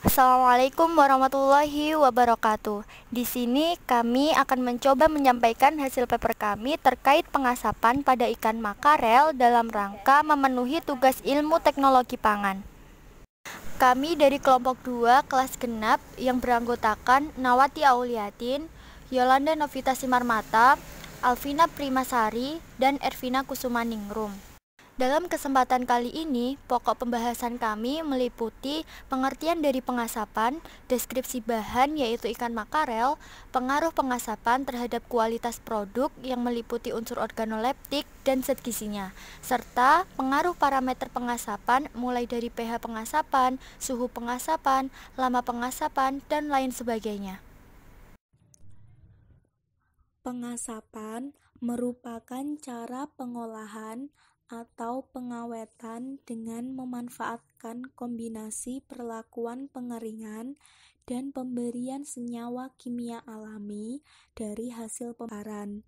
Assalamualaikum warahmatullahi wabarakatuh. Di sini kami akan mencoba menyampaikan hasil paper kami terkait pengasapan pada ikan makarel dalam rangka memenuhi tugas ilmu teknologi pangan. Kami dari kelompok 2 kelas genap yang beranggotakan Nawati Auliatin, Yolanda Novita Simarmata, Alvina Primasari, dan Ervina Kusumaningrum. Dalam kesempatan kali ini, pokok pembahasan kami meliputi pengertian dari pengasapan, deskripsi bahan yaitu ikan makarel, pengaruh pengasapan terhadap kualitas produk yang meliputi unsur organoleptik dan zat gizinya, serta pengaruh parameter pengasapan mulai dari pH pengasapan, suhu pengasapan, lama pengasapan, dan lain sebagainya. Pengasapan merupakan cara pengolahan atau pengawetan dengan memanfaatkan kombinasi perlakuan pengeringan dan pemberian senyawa kimia alami dari hasil pembakaran.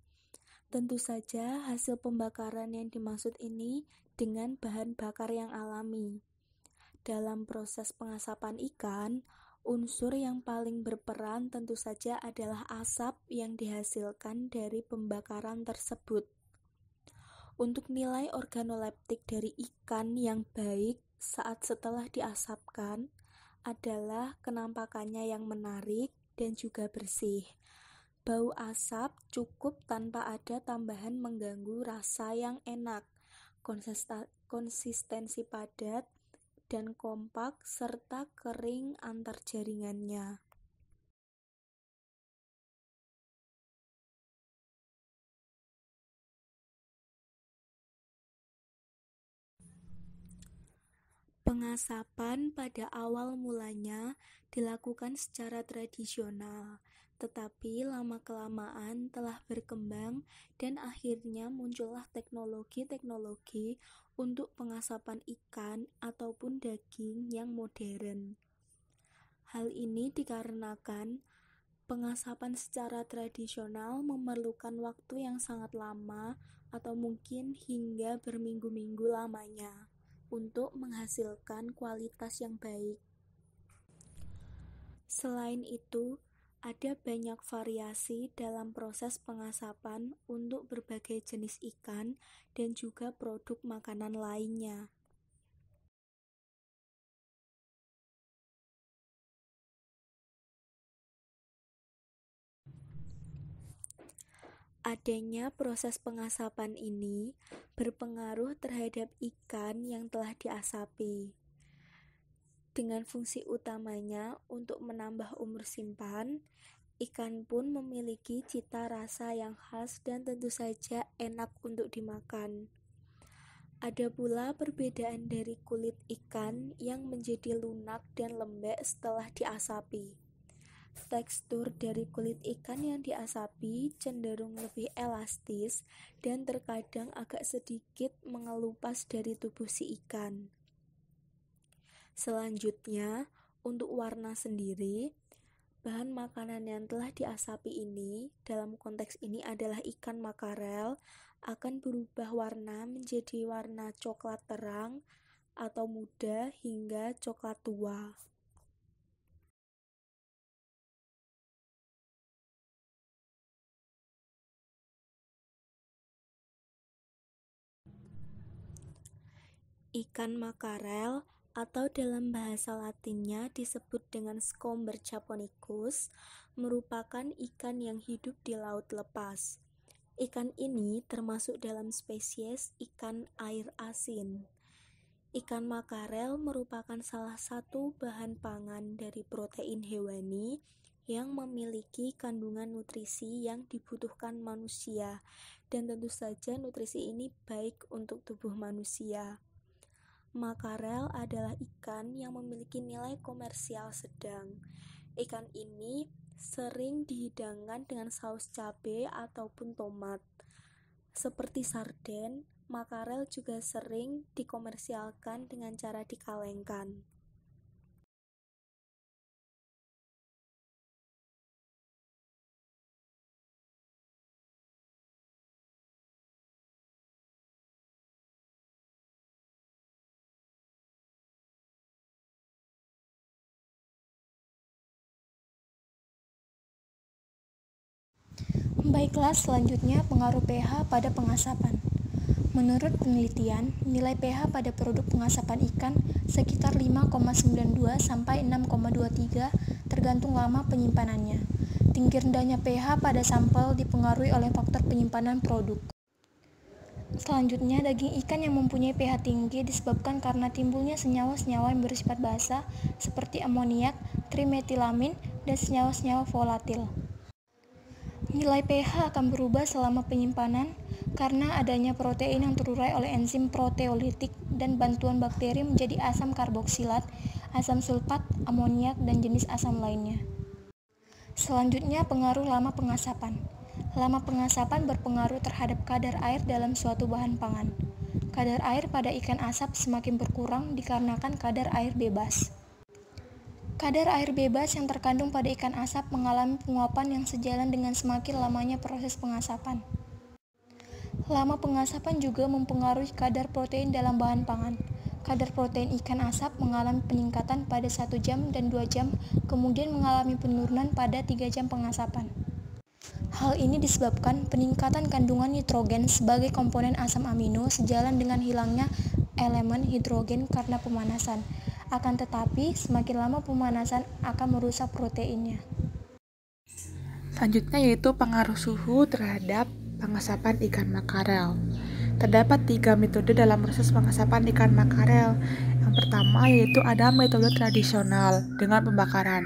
Tentu saja hasil pembakaran yang dimaksud ini dengan bahan bakar yang alami. Dalam proses pengasapan ikan, unsur yang paling berperan tentu saja adalah asap yang dihasilkan dari pembakaran tersebut. Untuk nilai organoleptik dari ikan yang baik saat setelah diasapkan adalah kenampakannya yang menarik dan juga bersih. Bau asap cukup tanpa ada tambahan mengganggu rasa yang enak, konsistensi padat dan kompak serta kering antar jaringannya. Pengasapan pada awal mulanya dilakukan secara tradisional, tetapi lama-kelamaan telah berkembang dan akhirnya muncullah teknologi-teknologi untuk pengasapan ikan ataupun daging yang modern. Hal ini dikarenakan pengasapan secara tradisional memerlukan waktu yang sangat lama atau mungkin hingga berminggu-minggu lamanya untuk menghasilkan kualitas yang baik. Selain itu, ada banyak variasi dalam proses pengasapan untuk berbagai jenis ikan dan juga produk makanan lainnya. Adanya proses pengasapan ini berpengaruh terhadap ikan yang telah diasapi, dengan fungsi utamanya untuk menambah umur simpan. Ikan pun memiliki cita rasa yang khas dan tentu saja enak untuk dimakan. Ada pula perbedaan dari kulit ikan yang menjadi lunak dan lembek setelah diasapi. Tekstur dari kulit ikan yang diasapi cenderung lebih elastis dan terkadang agak sedikit mengelupas dari tubuh si ikan. Selanjutnya, untuk warna sendiri, bahan makanan yang telah diasapi ini, dalam konteks ini adalah ikan makarel, akan berubah warna menjadi warna coklat terang atau muda hingga coklat tua. Ikan makarel atau dalam bahasa latinnya disebut dengan Scomber japonicus merupakan ikan yang hidup di laut lepas. Ikan ini termasuk dalam spesies ikan air asin. Ikan makarel merupakan salah satu bahan pangan dari protein hewani yang memiliki kandungan nutrisi yang dibutuhkan manusia, dan tentu saja nutrisi ini baik untuk tubuh manusia. Makarel adalah ikan yang memiliki nilai komersial sedang. Ikan ini sering dihidangkan dengan saus cabai ataupun tomat. Seperti sarden, makarel juga sering dikomersialkan dengan cara dikalengkan. Baiklah, selanjutnya pengaruh pH pada pengasapan. Menurut penelitian, nilai pH pada produk pengasapan ikan sekitar 5,92 sampai 6,23 tergantung lama penyimpanannya. Tinggi rendahnya pH pada sampel dipengaruhi oleh faktor penyimpanan produk. Selanjutnya, daging ikan yang mempunyai pH tinggi disebabkan karena timbulnya senyawa-senyawa yang bersifat basa seperti amoniak, trimetilamin, dan senyawa-senyawa volatil. Nilai pH akan berubah selama penyimpanan karena adanya protein yang terurai oleh enzim proteolitik dan bantuan bakteri menjadi asam karboksilat, asam sulfat, amoniak, dan jenis asam lainnya. Selanjutnya, pengaruh lama pengasapan. Lama pengasapan berpengaruh terhadap kadar air dalam suatu bahan pangan. Kadar air pada ikan asap semakin berkurang dikarenakan kadar air bebas. Kadar air bebas yang terkandung pada ikan asap mengalami penguapan yang sejalan dengan semakin lamanya proses pengasapan. Lama pengasapan juga mempengaruhi kadar protein dalam bahan pangan. Kadar protein ikan asap mengalami peningkatan pada 1 jam dan 2 jam, kemudian mengalami penurunan pada 3 jam pengasapan. Hal ini disebabkan peningkatan kandungan nitrogen sebagai komponen asam amino sejalan dengan hilangnya elemen hidrogen karena pemanasan. Akan tetapi, semakin lama pemanasan akan merusak proteinnya. Selanjutnya yaitu pengaruh suhu terhadap pengasapan ikan makarel. Terdapat 3 metode dalam proses pengasapan ikan makarel. Yang pertama yaitu ada metode tradisional dengan pembakaran.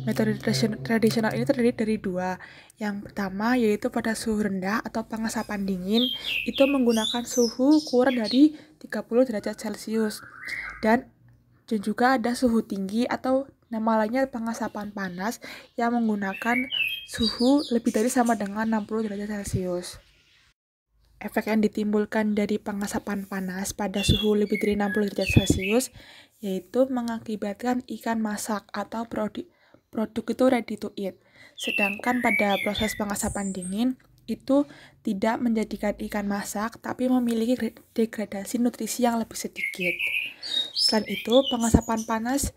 Metode tradisional ini terdiri dari 2. Yang pertama yaitu pada suhu rendah atau pengasapan dingin, itu menggunakan suhu kurang dari 30 derajat Celcius. Dan juga ada suhu tinggi atau nama lainnya pengasapan panas yang menggunakan suhu lebih dari sama dengan 60 derajat Celcius. Efek yang ditimbulkan dari pengasapan panas pada suhu lebih dari 60 derajat Celcius yaitu mengakibatkan ikan masak atau produk itu ready to eat. Sedangkan pada proses pengasapan dingin itu tidak menjadikan ikan masak tapi memiliki degradasi nutrisi yang lebih sedikit. Selain itu, pengasapan panas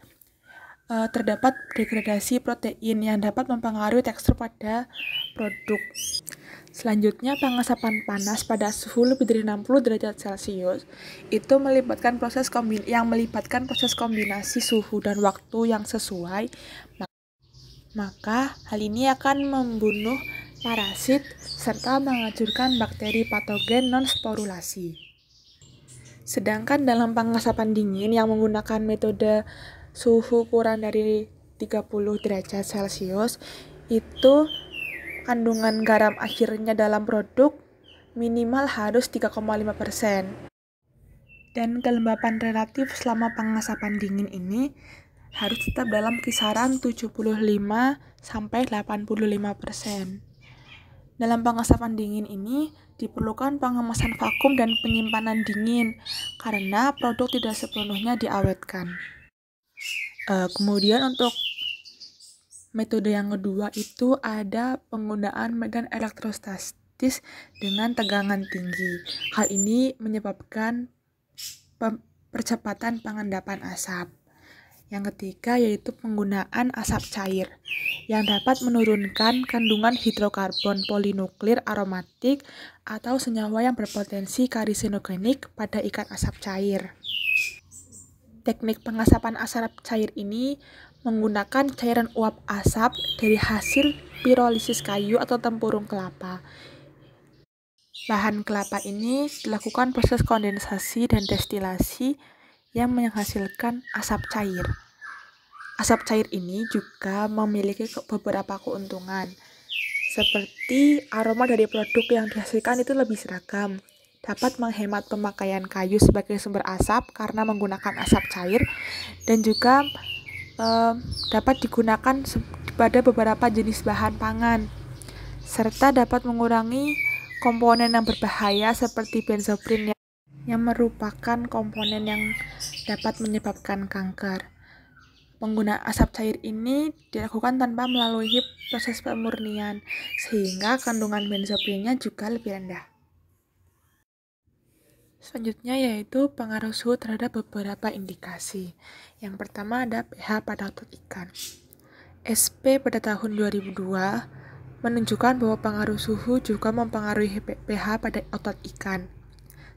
terdapat degradasi protein yang dapat mempengaruhi tekstur pada produk. Selanjutnya, pengasapan panas pada suhu lebih dari 60 derajat Celcius itu melibatkan proses kombinasi suhu dan waktu yang sesuai. Maka, hal ini akan membunuh parasit serta menghancurkan bakteri patogen non-sporulasi. Sedangkan dalam pengasapan dingin yang menggunakan metode suhu kurang dari 30 derajat Celcius, itu kandungan garam akhirnya dalam produk minimal harus 3,5%. Dan kelembapan relatif selama pengasapan dingin ini harus tetap dalam kisaran 75-85%. Dalam pengasapan dingin ini diperlukan pengemasan vakum dan penyimpanan dingin karena produk tidak sepenuhnya diawetkan. Kemudian untuk metode yang kedua itu ada penggunaan medan elektrostatis dengan tegangan tinggi. Hal ini menyebabkan percepatan pengendapan asap. Yang ketiga yaitu penggunaan asap cair yang dapat menurunkan kandungan hidrokarbon polinuklir aromatik atau senyawa yang berpotensi karisinogenik pada ikan asap cair. Teknik pengasapan asap cair ini menggunakan cairan uap asap dari hasil pirolisis kayu atau tempurung kelapa. Bahan kelapa ini dilakukan proses kondensasi dan destilasi yang menghasilkan asap cair. Asap cair ini juga memiliki beberapa keuntungan, seperti aroma dari produk yang dihasilkan itu lebih seragam, dapat menghemat pemakaian kayu sebagai sumber asap karena menggunakan asap cair, dan juga dapat digunakan pada beberapa jenis bahan pangan, serta dapat mengurangi komponen yang berbahaya seperti benzoprin yang merupakan komponen yang dapat menyebabkan kanker. Penggunaan asap cair ini dilakukan tanpa melalui proses pemurnian, sehingga kandungan benzoprinnya juga lebih rendah. Selanjutnya yaitu pengaruh suhu terhadap beberapa indikasi. Yang pertama ada pH pada otot ikan. SP pada tahun 2002 menunjukkan bahwa pengaruh suhu juga mempengaruhi pH pada otot ikan.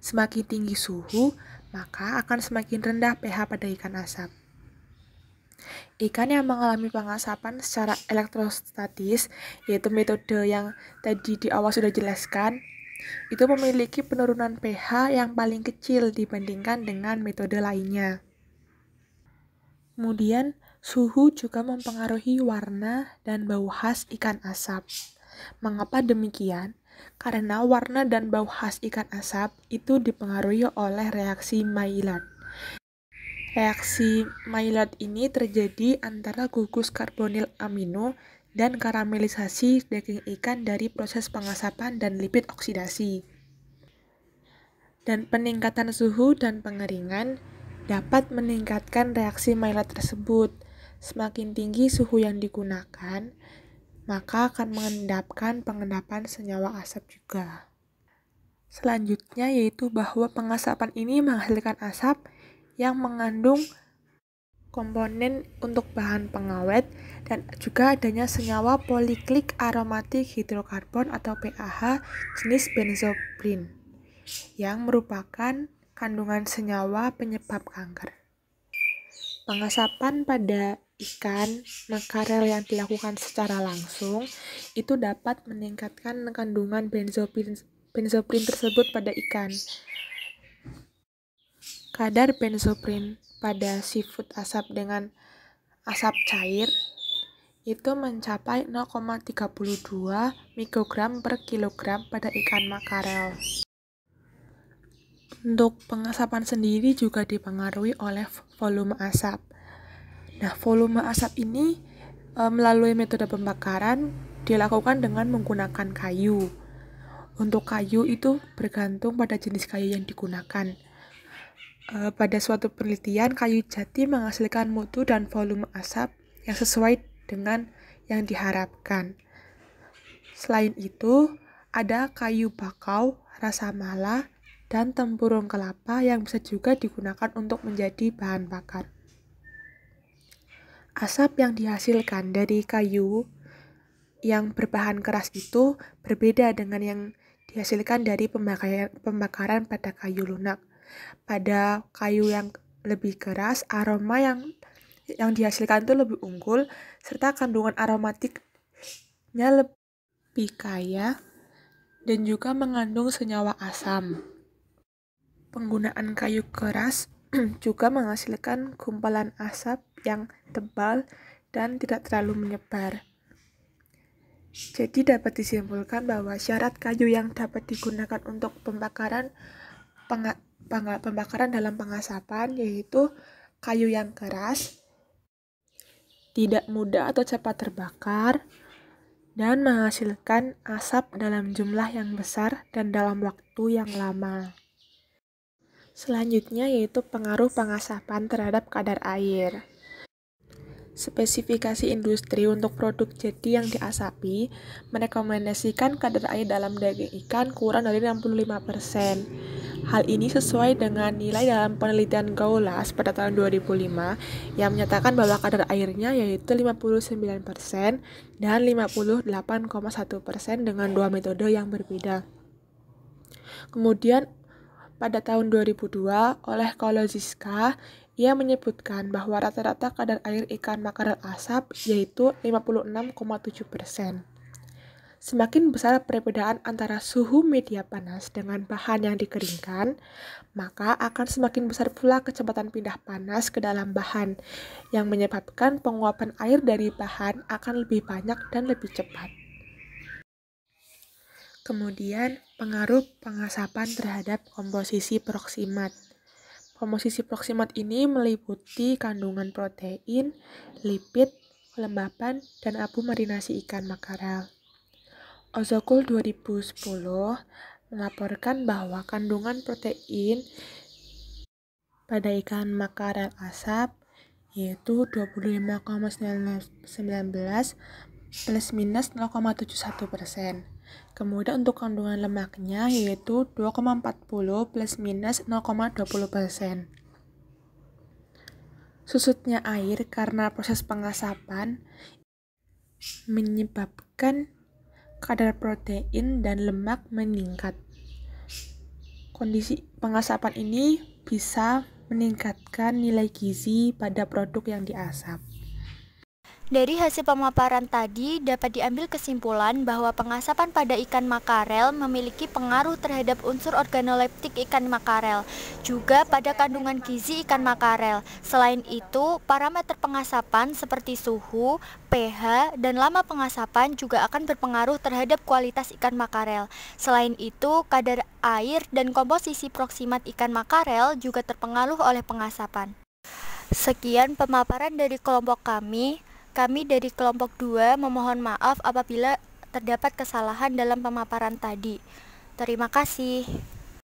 Semakin tinggi suhu, maka akan semakin rendah pH pada ikan asap. Ikan yang mengalami pengasapan secara elektrostatis, yaitu metode yang tadi di awal sudah jelaskan, itu memiliki penurunan pH yang paling kecil dibandingkan dengan metode lainnya. Kemudian, suhu juga mempengaruhi warna dan bau khas ikan asap. Mengapa demikian? Karena warna dan bau khas ikan asap itu dipengaruhi oleh reaksi Maillard. Reaksi Maillard ini terjadi antara gugus karbonil amino dan karamelisasi daging ikan dari proses pengasapan dan lipid oksidasi. Dan peningkatan suhu dan pengeringan dapat meningkatkan reaksi Maillard tersebut. Semakin tinggi suhu yang digunakan, maka akan mengendapkan pengendapan senyawa asap juga. Selanjutnya yaitu bahwa pengasapan ini menghasilkan asap yang mengandung komponen untuk bahan pengawet dan juga adanya senyawa poliklik aromatik hidrokarbon atau PAH jenis benzoprin yang merupakan kandungan senyawa penyebab kanker. Pengasapan pada ikan makarel yang dilakukan secara langsung itu dapat meningkatkan kandungan benzoprin tersebut pada ikan. Kadar benzoprin pada seafood asap dengan asap cair itu mencapai 0,32 mikrogram per kilogram pada ikan makarel. Untuk pengasapan sendiri juga dipengaruhi oleh volume asap. Nah, volume asap ini melalui metode pembakaran dilakukan dengan menggunakan kayu. Untuk kayu itu bergantung pada jenis kayu yang digunakan. Pada suatu penelitian, kayu jati menghasilkan mutu dan volume asap yang sesuai dengan yang diharapkan. Selain itu, ada kayu bakau, rasa mala, dan tempurung kelapa yang bisa juga digunakan untuk menjadi bahan bakar. Asap yang dihasilkan dari kayu yang berbahan keras itu berbeda dengan yang dihasilkan dari pembakaran pada kayu lunak. Pada kayu yang lebih keras, aroma yang dihasilkan itu lebih unggul, serta kandungan aromatiknya lebih kaya dan juga mengandung senyawa asam. Penggunaan kayu keras juga menghasilkan gumpalan asap yang tebal dan tidak terlalu menyebar. Jadi dapat disimpulkan bahwa syarat kayu yang dapat digunakan untuk pembakaran dalam pengasapan yaitu kayu yang keras, tidak mudah atau cepat terbakar, dan menghasilkan asap dalam jumlah yang besar dan dalam waktu yang lama. Selanjutnya yaitu pengaruh pengasapan terhadap kadar air. Spesifikasi industri untuk produk jadi yang diasapi merekomendasikan kadar air dalam daging ikan kurang dari 65%. Hal ini sesuai dengan nilai dalam penelitian Gaulas pada tahun 2005 yang menyatakan bahwa kadar airnya yaitu 59% dan 58,1% dengan dua metode yang berbeda. Kemudian pada tahun 2002 oleh Kolodziejska ia menyebutkan bahwa rata-rata kadar air ikan makarel asap yaitu 56,7%. Semakin besar perbedaan antara suhu media panas dengan bahan yang dikeringkan, maka akan semakin besar pula kecepatan pindah panas ke dalam bahan, yang menyebabkan penguapan air dari bahan akan lebih banyak dan lebih cepat. Kemudian, pengaruh pengasapan terhadap komposisi proksimat. Komposisi proksimat ini meliputi kandungan protein, lipid, kelembapan, dan abu marinasi ikan makarel. Ozokul 2010 melaporkan bahwa kandungan protein pada ikan makarel asap yaitu 25,19 plus minus 0,71%. Kemudian untuk kandungan lemaknya yaitu 2,40 plus minus 0,20%. Susutnya air karena proses pengasapan menyebabkan kadar protein dan lemak meningkat. Kondisi pengasapan ini bisa meningkatkan nilai gizi pada produk yang diasap. Dari hasil pemaparan tadi dapat diambil kesimpulan bahwa pengasapan pada ikan makarel memiliki pengaruh terhadap unsur organoleptik ikan makarel, juga pada kandungan gizi ikan makarel. Selain itu, parameter pengasapan seperti suhu, pH, dan lama pengasapan juga akan berpengaruh terhadap kualitas ikan makarel. Selain itu, kadar air dan komposisi proksimat ikan makarel juga terpengaruh oleh pengasapan. Sekian pemaparan dari kelompok kami. Kami dari kelompok 2 memohon maaf apabila terdapat kesalahan dalam pemaparan tadi. Terima kasih.